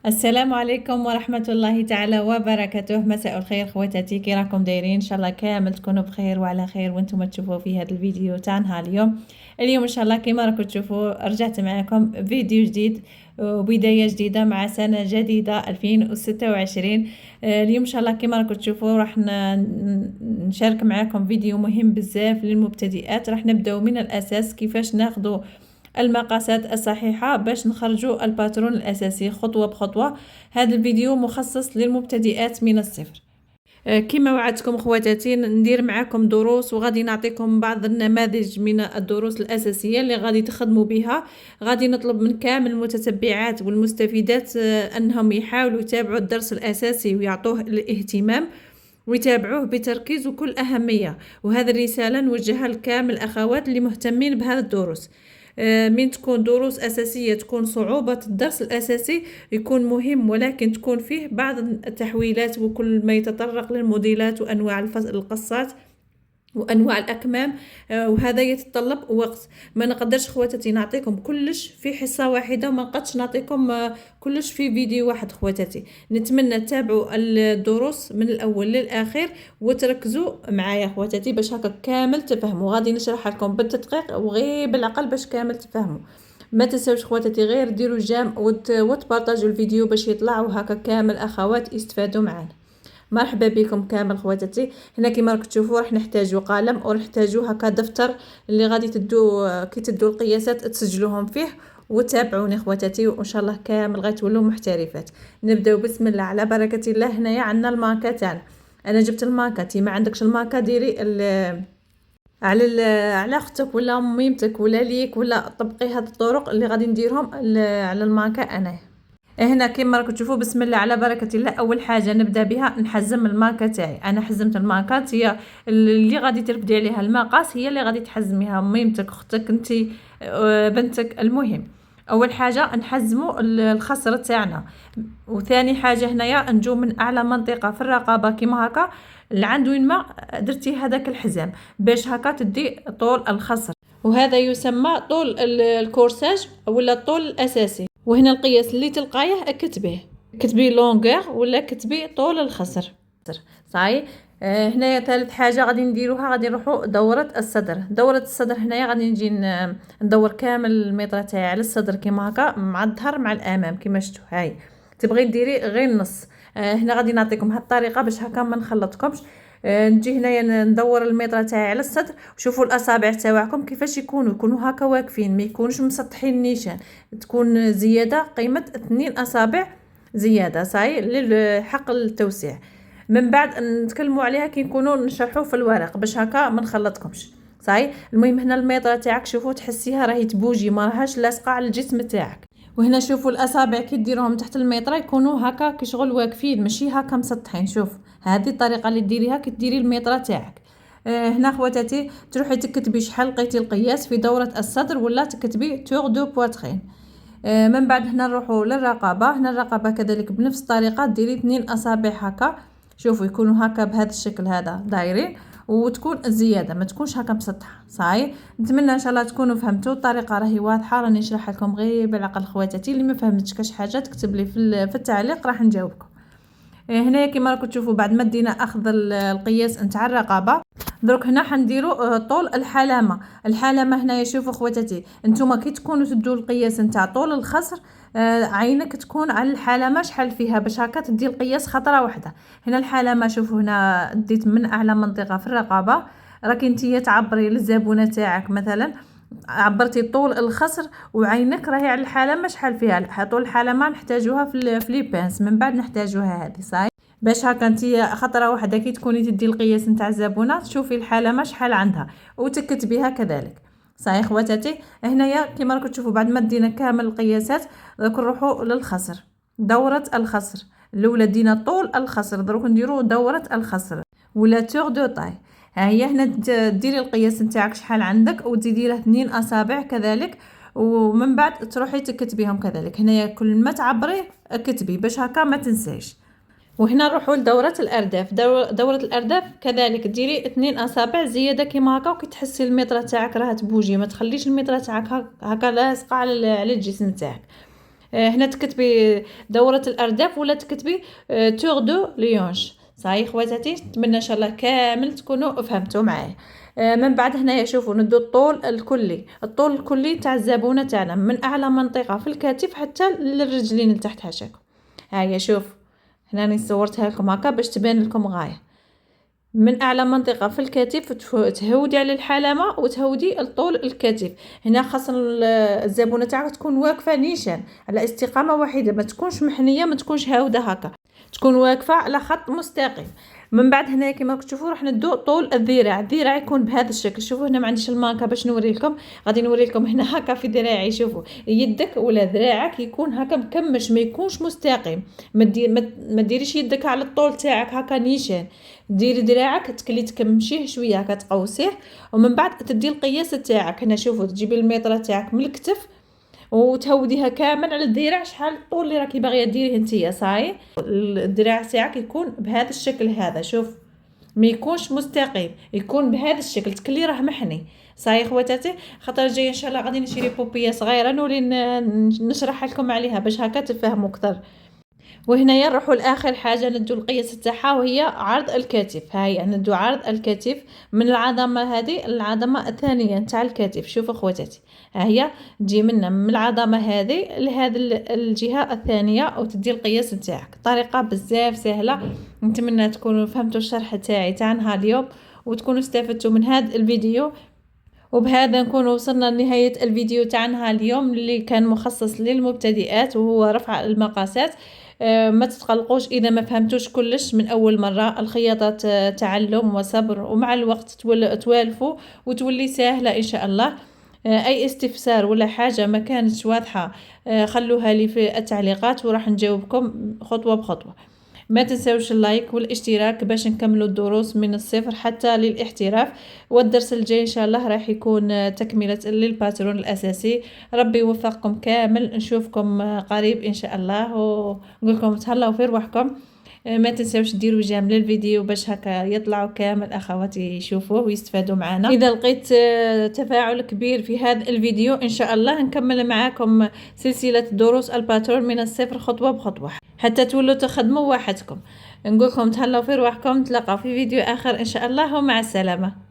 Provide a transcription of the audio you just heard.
السلام عليكم ورحمة الله تعالى وبركاته. مساء الخير خواتاتي، كي راكم دايرين؟ ان شاء الله كامل تكونوا بخير وعلى خير وانتم تشوفوا في هذا الفيديو تاع نهار اليوم ان شاء الله كما راكم تشوفوا رجعت معكم فيديو جديد وبداية جديدة مع سنة جديدة 2026. اليوم ان شاء الله كما راكم تشوفوا راح نشارك معكم فيديو مهم بزاف للمبتدئات. راح نبداو من الاساس كيفاش ناخذوا المقاسات الصحيحة باش نخرجوا الباترون الأساسي خطوة بخطوة. هذا الفيديو مخصص للمبتدئات من الصفر. كما وعدتكم خواتاتي ندير معكم دروس وغادي نعطيكم بعض النماذج من الدروس الأساسية اللي غادي تخدموا بها. غادي نطلب من كامل المتتبعات والمستفيدات أنهم يحاولوا يتابعوا الدرس الأساسي ويعطوه الاهتمام ويتابعوه بتركيز وكل أهمية. وهذه الرسالة نوجهها لكامل الأخوات اللي مهتمين بهذا الدروس. من تكون دروس أساسية تكون صعوبة الدرس الأساسي يكون مهم، ولكن تكون فيه بعض التحويلات وكل ما يتطرق للموديلات وأنواع القصات وانواع الاكمام. وهذا يتطلب وقت. ما نقدرش خواتاتي نعطيكم كلش في حصه واحده، وما نقدرش نعطيكم كلش في فيديو واحد. خواتاتي نتمنى تتابعوا الدروس من الاول للاخير وتركزوا معايا خواتاتي باش هكا كامل تفهموا. غادي نشرح لكم بالتدقيق وغير بالعقل باش كامل تفهموا. ما تنساوش خواتاتي غير ديروا جيم وتبارطاجوا الفيديو باش يطلعوا هكا كامل اخوات يستفادوا معنا. مرحبا بكم كامل خواتاتي. هنا كيما راكم تشوفوا راح نحتاجوا قلم ونحتاجوا هكا دفتر اللي غادي تدوا كي تدوا القياسات تسجلوهم فيه وتابعوني خواتاتي، وان شاء الله كامل غتولوا محترفات. نبداو بسم الله على بركه الله. هنايا عندنا الماركه تاعنا. انا جبت الماركه، تي ما عندكش الماركه ديري على اختك ولا ميمتك ولا ليك، ولا طبقي هذه الطرق اللي غادي نديرهم على الماركه. انا هنا كيما راكم تشوفوا بسم الله على بركه الله. اول حاجه نبدا بها نحزم الماركه تاعي. انا حزمت الماركات، هي اللي غادي ترفدي عليها المقاس هي اللي غادي تحزميها، ميمتك اختك انتي بنتك. المهم اول حاجه نحزموا الخصر تاعنا. وثاني حاجه هنايا نجو من اعلى منطقه في الرقبه كيما هكا لعند وين ما درتي هذاك الحزام باش هكا تدي طول الخصر، وهذا يسمى طول الكورساج ولا الطول الاساسي. وهنا القياس اللي تلقايه كتبي لونغور ولا كتبي طول الخصر. صاي. هنايا ثالث حاجه غادي نديروها، غادي نروحوا دوره الصدر. دوره الصدر هنايا غادي نجي ندور كامل الميطره تاعي على الصدر كيما هكا مع الظهر مع الامام كيما شفتوا. هاي تبغي ديري غير النص. هنا غادي نعطيكم هاد الطريقه باش هكا ما نخلطكمش. نجي هنايا ندور الميطره تاعي على الصدر. وشوفوا الاصابع تاعكم كيفاش يكونوا هكا واقفين، ما يكونوش مسطحين النيشان. تكون زياده قيمه 2 اصابع زياده صاي للحق التوسيع. من بعد نتكلموا عليها كي نكونوا نشرحوا في الورق باش هكا ما نخلطكمش صاي. المهم هنا الميطره تاعك شوفوا تحسيها راهي تبوجي، ما راهاش لاصقه على الجسم تاعك. وهنا شوفوا الاصابع كي ديروهم تحت الميطره يكونوا هكا كشغل واقفين ماشي هكا مسطحين. شوف هذه الطريقه اللي ديريها كي ديري الميطره تاعك. هنا خواتاتي تروحي تكتبي شحال لقيتي القياس في دوره الصدر ولا تكتبي تور دو بواترين. من بعد هنا نروحوا للرقبه. هنا الرقبه كذلك بنفس الطريقه ديري 2 اصابع هكا. شوفوا يكونوا هكا بهذا الشكل هذا دايرين، وتكون الزياده ما تكونش هكا مسطحه. صاي. نتمنى ان شاء الله تكونوا فهمتوا. الطريقه راهي واضحه، راني نشرح لكم غير بالعقل خواتاتي. اللي ما فهمتش كاش حاجه تكتب لي في التعليق راح نجاوبكم. هنايا كما راكم تشوفوا بعد ما دينا اخذ القياس نتاع الرقبه، دروك هنا حنديروا طول الحلامه. الحلامه هنايا شوفوا خواتاتي نتوما كي تكونوا تدوا القياس نتاع طول الخصر عينك تكون على الحلامه شحال فيها باش هكا تدي القياس خطره واحده. هنا الحلامه شوفوا هنا ديت من اعلى منطقه في الرقبه. راكي نتيا تعبري للزبونه تاعك مثلا عبرتي طول الخصر وعينك راهي على الحلامه شحال فيها. طول الحلامه نحتاجوها في لي بانس، من بعد نحتاجوها هذه صاي باش هكا انتي خطره واحده كي تكوني تدي القياس نتاع الزبونه تشوفي الحلامه شحال عندها وتكتبيها كذلك. صحيح خواتاتي. هنايا كما راكم تشوفوا بعد ما دينا كامل القياسات دروك نروحوا للخصر. دوره الخصر الاولى دينا طول الخصر، دروك نديروا دوره الخصر ولا تور دو طاي. ها هي هنا ديري القياس نتاعك شحال عندك وتزيدي له 2 اصابع كذلك، ومن بعد تروحي تكتبيهم كذلك. هنايا كل ما تعبري كتبي باش هكا ما تنساش. وهنا نروحوا لدورة الأرداف. دورة الأرداف كذلك ديري 2 أصابع زيادة كيما هكا، وكي تحسي الميطرة تاعك راها تبوجي ما تخليش الميطرة تاعك هكا لاصقة على الجسم تاعك. هنا تكتبي دورة الأرداف ولا تكتبي تور دو ليونج. صاي خواتاتي، نتمنى ان شاء الله كامل تكونوا فهمتوا معايا. من بعد هنايا شوفوا ندو الطول الكلي، الطول الكلي تاع الزبونه تاعنا من اعلى منطقه في الكتف حتى للرجلين لتحت هاشاكم. هيا شوف، هنا راني صورتها لكم هكا باش تبان لكم غايه. من اعلى منطقه في الكتف تهودي على الحلمه وتهودي الطول الكتف. هنا خاص الزبونه تاعك تكون واقفه نيشان على استقامه واحده، ما تكونش محنيه، ما تكونش هاوده هكا، تكون واقفه على خط مستقيم. من بعد هنا كما راكم تشوفوا راح ندو طول الذراع، الذراع يكون بهذا الشكل. شوفوا هنا ما عنديش الماركه باش نوري لكم، غادي نوري لكم هنا هكا في ذراعي. شوفوا يدك ولا ذراعك يكون هكا مكمش، ما يكونش مستقيم. ما ديريش يدك على الطول تاعك هكا نيشان، ديري ذراعك تكلي تكمشيه شويه هكا تقوسيه. ومن بعد تدي القياس تاعك. هنا شوفوا تجيبي الميطره تاعك من الكتف وتهوديها كامل على الذراع، شحال الطول اللي راكي باغيه ديريه نتيا. صاي الذراع تاعك يكون بهذا الشكل هذا، شوف ما يكونش مستقيم، يكون بهذا الشكل تكلي راه محني. صاي خواتاتي، خاطر جاي ان شاء الله غادي نشري بوبيه صغيره نولي نشرح لكم عليها باش هكا تفهموا اكثر. وهنايا نروحوا لاخر حاجه ندو القياس تاعها وهي عرض الكتف. هيا ندو عرض الكتف من العظمه هذه العظمه الثانيه تاع الكتف. شوفوا خواتاتي، ها هي تجي من العظمه هذه لهذه الجهه الثانيه وتدي القياس تاعك. طريقه بزاف سهله، نتمنى تكونوا فهمتوا الشرح تاعي تاع نهار اليوم وتكونوا استفدتوا من هذا الفيديو. وبهذا نكون وصلنا لنهاية الفيديو تاعنا اليوم اللي كان مخصص للمبتدئات وهو رفع المقاسات. ما تتقلقوش اذا ما فهمتوش كلش من اول مرة، الخياطة تعلم وصبر، ومع الوقت توالفوا وتولي سهلة ان شاء الله. اي استفسار ولا حاجة ما كانتش واضحة خلوها لي في التعليقات وراح نجاوبكم خطوة بخطوة. ما تنسوش اللايك والاشتراك باش نكملوا الدروس من الصفر حتى للاحتراف. والدرس الجاي ان شاء الله راح يكون تكملة للباترون الاساسي. ربي يوفقكم كامل، نشوفكم قريب ان شاء الله، ونقول لكم تهلاو في روحكم. ما تنسوش ديروا جيم للفيديو باش هكا يطلعوا كامل اخواتي يشوفوه ويستفادوا معنا. اذا لقيت تفاعل كبير في هذا الفيديو ان شاء الله نكمل معاكم سلسلة دروس الباترون من الصفر خطوة بخطوة حتى تولوا تخدموا وحدكم. نقولكم تهلاو في رواحكم، نتلاقاو في فيديو اخر ان شاء الله، ومع السلامة.